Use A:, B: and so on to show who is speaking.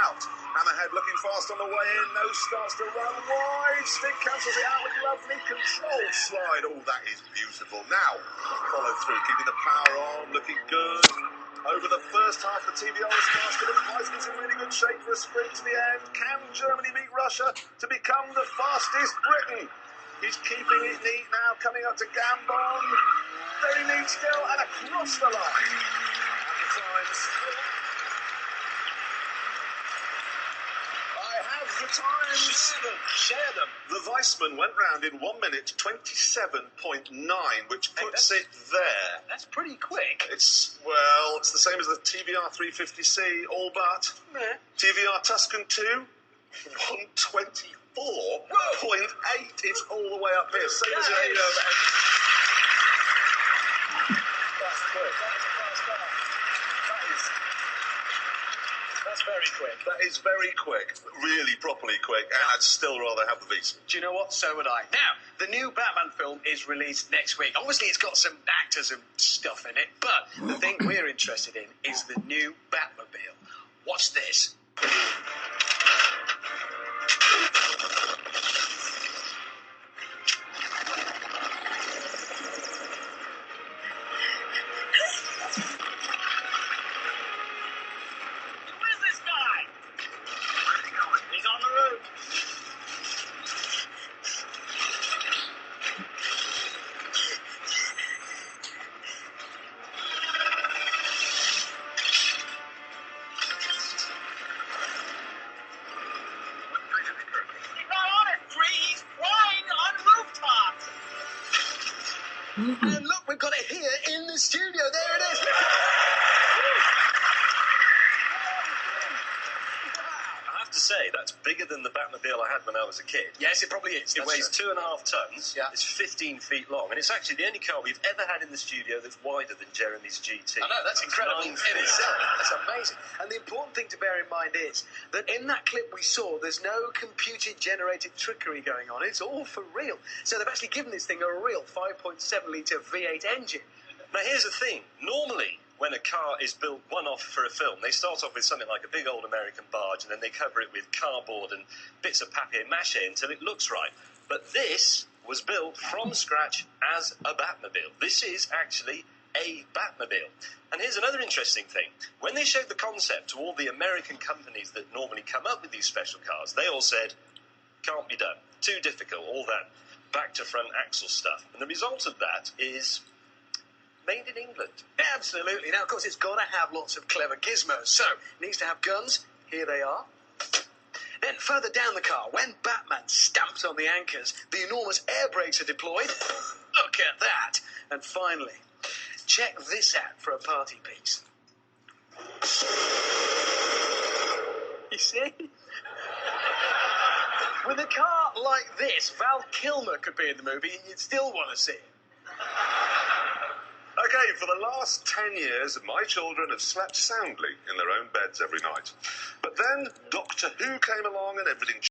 A: out. Hammerhead looking fast on the way in. Nose starts to run wide. Stick cancels it out with lovely controlled slide. Oh, that is beautiful. Now, follow through, keeping the power on, looking good. Over the first half, the TVR is faster, but the Weissman's in really good shape for a sprint to the end. Can Germany beat Russia to become the fastest Britain? He's keeping it neat now, coming up to Gambon. Very neat still, and across the line. And the times. I have the times. Share them. The Weissman went round in 1 minute 27.9, which puts it there.
B: That's pretty quick.
A: It's the same as the TVR 350C, all but.
B: Yeah.
A: TVR Tuscan 2, 124.8. It's all the way up here. Same as it is. That's quick. That is a fast car. That's very quick. That is very quick. Really properly quick. And I'd still rather have the Weissman.
B: Do you know what? So would I. Now, the new Batman film is released next week. Obviously, it's got some actors and stuff in it, but the thing we're interested in is the new Batmobile. Watch this. And look, we've got it here in the studio. There it is.
C: I have to say, that's bigger than the Batmobile I had when I was a kid.
B: Yes, it probably is.
C: It weighs 2.5 tons.
B: Yeah.
C: It's 15 feet long, and it's actually the only car we've ever had in the studio that's wider than Jeremy's GT.
B: I know, that's incredible in itself. That's amazing. And the important thing to bear in mind is that in that clip we saw, there's no computer-generated trickery going on. It's all for real. So they've actually given this thing a real 5.7-litre V8 engine.
C: Now, here's the thing. Normally, when a car is built one-off for a film, they start off with something like a big old American barge, and then they cover it with cardboard and bits of papier-mâché until it looks right. But this was built from scratch as a Batmobile. This is actually a Batmobile. And here's another interesting thing. When they showed the concept to all the American companies that normally come up with these special cars, they all said, can't be done. Too difficult, all that back-to-front axle stuff. And the result of that is made in England.
B: Absolutely. Now, of course, it's got to have lots of clever gizmos. So, it needs to have guns. Here they are. Then, further down the car, when Batman stamps on the anchors, the enormous air brakes are deployed. Look at that. And finally, check this out for a party piece. You see? With a car like this, Val Kilmer could be in the movie and you'd still want to see it.
A: Okay, for the last 10 years, my children have slept soundly in their own beds every night. But then Doctor Who came along and everything